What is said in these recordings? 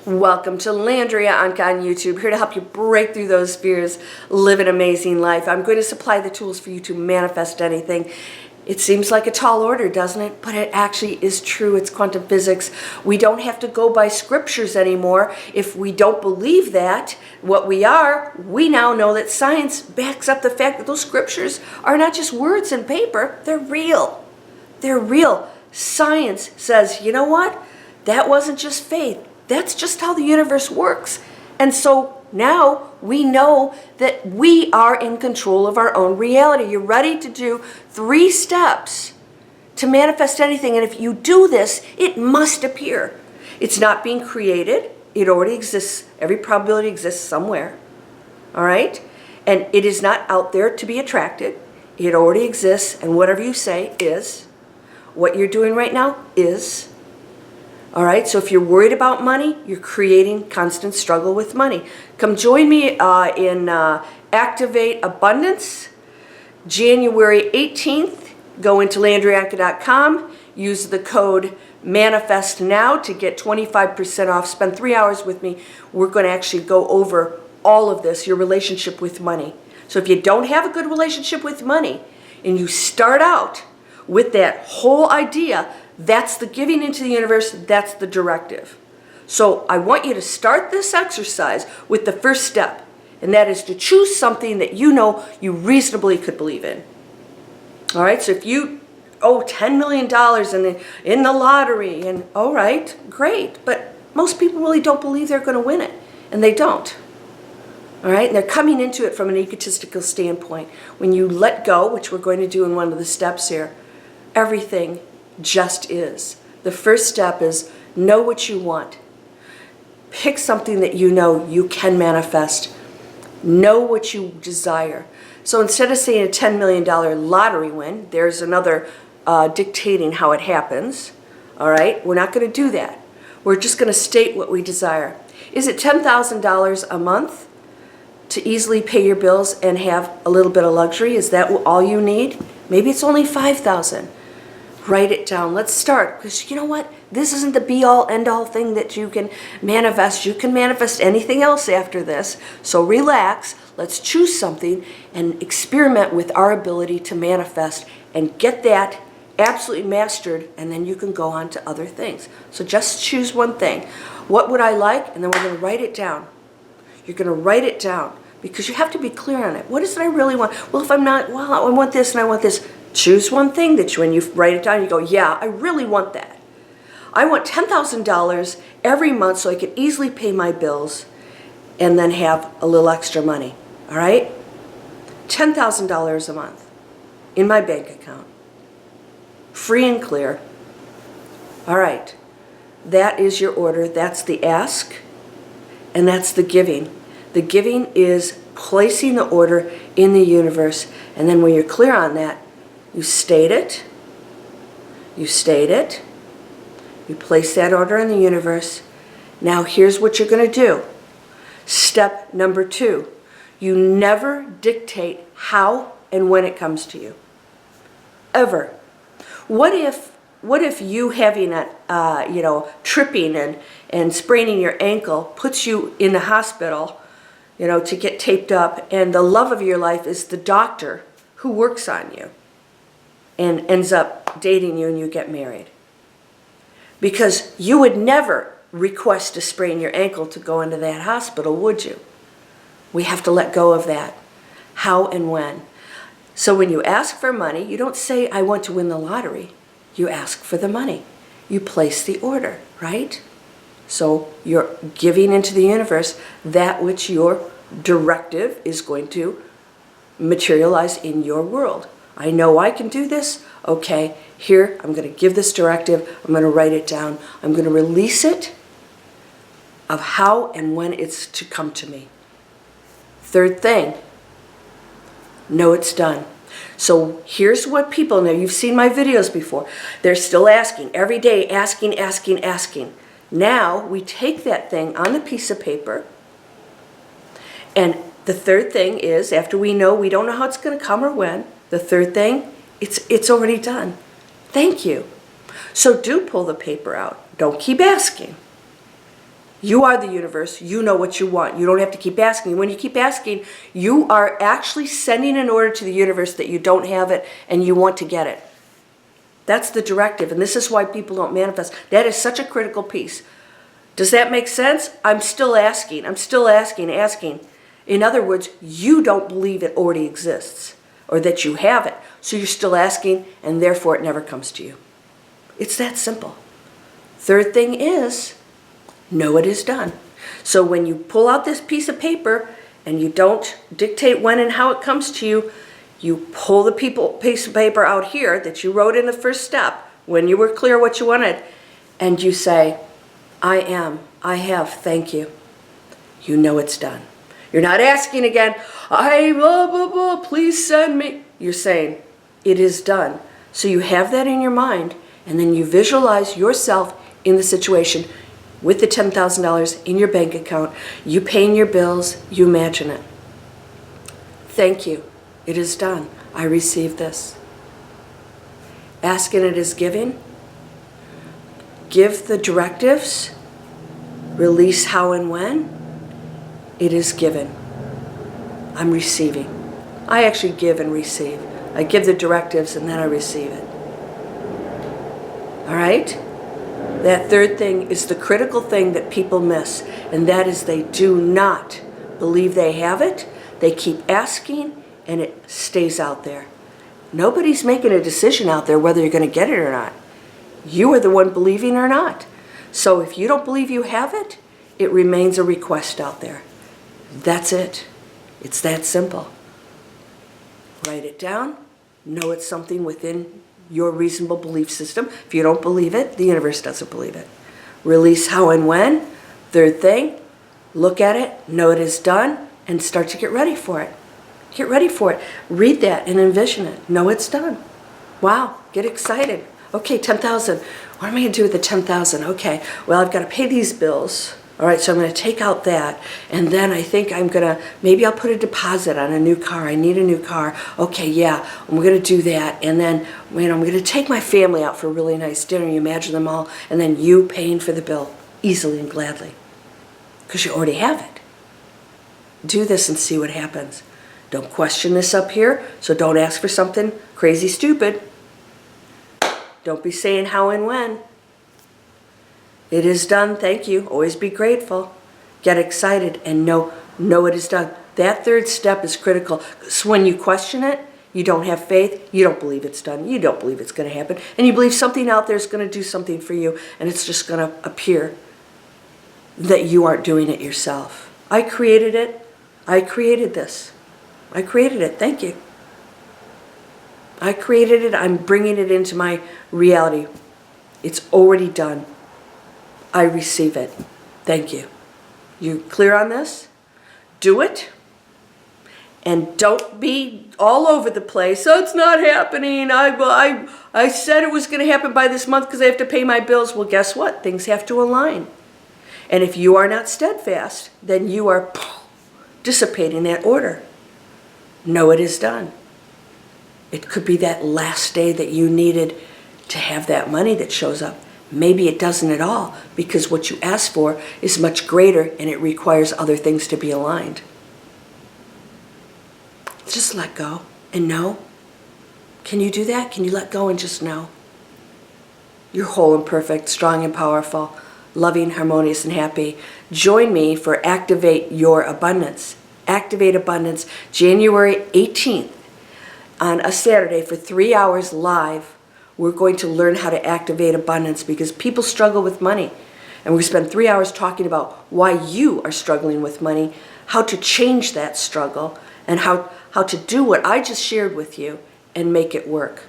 Welcome to Landria Onkka on YouTube, here to help you break through those fears, live an amazing life. I'm going to supply the tools for you to manifest anything. It seems like a tall order, doesn't it? But it actually is true. It's quantum physics. We don't have to go by scriptures anymore. If we don't believe that, what we now know that science backs up the fact that those scriptures are not just words in paper, they're real. They're real. Science says, you know what? That wasn't just faith. That's just how the universe works. And so now we know that we are in control of our own reality. You're ready to do 3 steps to manifest anything. And if you do this, it must appear. It's not being created. It already exists. Every probability exists somewhere. All right? And it is not out there to be attracted. It already exists. And whatever you say is. What you're doing right now is. All right, so if you're worried about money, you're creating constant struggle with money. Come join me in Activate Abundance, January 18th. Go into LandriaOnkka.com, use the code MANIFESTNOW to get 25% off. Spend 3 hours with me. We're going to actually go over all of this, your relationship with money. So if you don't have a good relationship with money, and you start out with that whole idea, that's the giving into the universe, that's the directive. So I want you to start this exercise with the first step, and that is to choose something that you know you reasonably could believe in. All right, so if you owe $10 million in the lottery, and all right, great, but most people really don't believe they're going to win it, and they don't. All right, and they're coming into it from an egotistical standpoint. When you let go, which we're going to do in one of the steps here, everything just is. The first step is know what you want. Pick something that you know you can manifest. Know what you desire. So instead of saying a $10 million lottery win, there's another dictating how it happens. All right, we're not going to do that. We're just going to state what we desire. Is it $10,000 a month to easily pay your bills and have a little bit of luxury? Is that all you need? Maybe it's only $5,000. Write it down. Let's start. Because you know what? This isn't the be-all, end-all thing that you can manifest. You can manifest anything else after this. So relax. Let's choose something and experiment with our ability to manifest and get that absolutely mastered, and then you can go on to other things. So just choose one thing. What would I like? And then we're going to write it down. You're going to write it down because you have to be clear on it. What is it I really want? Well, if I'm not, well, I want this and I want this. Choose one thing that when you write it down, you go, yeah, I really want that. I want $10,000 every month so I can easily pay my bills and then have a little extra money. All right? $10,000 a month in my bank account. Free and clear. All right. That is your order. That's the ask. And that's the giving. The giving is placing the order in the universe. And then when you're clear on that, you state it, you place that order in the universe. Now here's what you're going to do. Step number 2, you never dictate how and when it comes to you. Ever. What if you having a, tripping and spraining your ankle puts you in the hospital, to get taped up, and the love of your life is the doctor who works on you and ends up dating you and you get married? Because you would never request to sprain your ankle to go into that hospital, would you? We have to let go of that. How and when. So when you ask for money, you don't say, I want to win the lottery. You ask for the money. You place the order, right? So you're giving into the universe that which your directive is going to materialize in your world. I know I can do this. Okay, here, I'm going to give this directive. I'm going to write it down. I'm going to release it of how and when it's to come to me. Third thing, know it's done. So here's what people know. You've seen my videos before. They're still asking, every day, asking. Now we take that thing on a piece of paper, and the third thing is, after we know we don't know how it's going to come or when, the third thing, it's already done. Thank you. So do pull the paper out. Don't keep asking. You are the universe. You know what you want. You don't have to keep asking. When you keep asking, you are actually sending an order to the universe that you don't have it and you want to get it. That's the directive, and this is why people don't manifest. That is such a critical piece. Does that make sense? I'm still asking. I'm still asking. In other words, you don't believe it already exists or that you have it. So you're still asking, and therefore it never comes to you. It's that simple. Third thing is, know it is done. So when you pull out this piece of paper and you don't dictate when and how it comes to you, you pull the piece of paper out here that you wrote in the first step when you were clear what you wanted, and you say, I am, I have, thank you. You know it's done. You're not asking again, I blah, blah, blah, please send me. You're saying, it is done. So you have that in your mind, and then you visualize yourself in the situation with the $10,000 in your bank account. You paying your bills, you imagine it. Thank you. It is done. I receive this. Asking it is giving. Give the directives. Release how and when. It is given. I'm receiving. I actually give and receive. I give the directives and then I receive it. All right? That third thing is the critical thing that people miss, and that is they do not believe they have it. They keep asking, and it stays out there. Nobody's making a decision out there whether you're going to get it or not. You are the one believing or not. So if you don't believe you have it, it remains a request out there. That's it. It's that simple. Write it down. Know it's something within your reasonable belief system. If you don't believe it, the universe doesn't believe it. Release how and when. Third thing, look at it, know it is done, and start to get ready for it. Get ready for it. Read that and envision it. Know it's done. Wow, get excited. Okay, 10,000. What am I going to do with the 10,000? Okay, well, I've got to pay these bills. All right, so I'm going to take out that, and then I think I'm going to, maybe I'll put a deposit on a new car. I need a new car. Okay, yeah, I'm going to do that, and then I'm going to take my family out for a really nice dinner. You imagine them all, and then you paying for the bill easily and gladly because you already have it. Do this and see what happens. Don't question this up here, so don't ask for something crazy stupid. Don't be saying how and when. It is done, thank you. Always be grateful. Get excited and know it is done. That third step is critical. So when you question it, you don't have faith, you don't believe it's done, you don't believe it's going to happen, and you believe something out there is going to do something for you, and it's just going to appear that you aren't doing it yourself. I created it. I created this. I created it. Thank you. I created it. I'm bringing it into my reality. It's already done. I receive it. Thank you. You clear on this? Do it. And don't be all over the place. Oh, it's not happening. I said it was going to happen by this month because I have to pay my bills. Well, guess what? Things have to align. And if you are not steadfast, then you are dissipating that order. Know it is done. It could be that last day that you needed to have that money that shows up. Maybe it doesn't at all because what you asked for is much greater and it requires other things to be aligned. Just let go and know. Can you do that? Can you let go and just know? You're whole and perfect, strong and powerful, loving, harmonious, and happy. Join me for Activate Your Abundance. Activate Abundance, January 18th on a Saturday for 3 hours live. We're going to learn how to activate abundance because people struggle with money. And we're going to spend 3 hours talking about why you are struggling with money, how to change that struggle, and how to do what I just shared with you and make it work.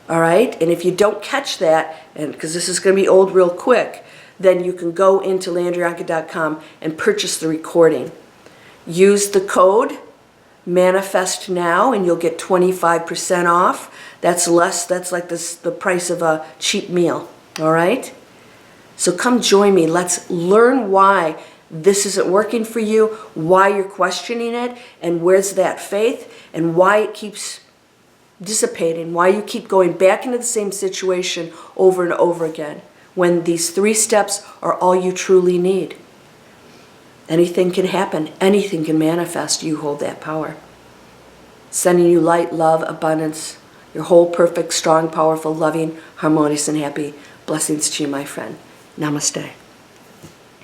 All right? And if you don't catch that, and because this is going to be old real quick, then you can go into LandriaOnkka.com and purchase the recording. Use the code Manifest Now and you'll get 25% off. That's less, that's like the price of a cheap meal. All right? So come join me. Let's learn why this isn't working for you, why you're questioning it, and where's that faith, and why it keeps dissipating, why you keep going back into the same situation over and over again. when these 3 steps are all you truly need. Anything can happen. Anything can manifest. You hold that power. Sending you light, love, abundance, your whole perfect, strong, powerful, loving, harmonious, and happy. Blessings to you, my friend. Namaste.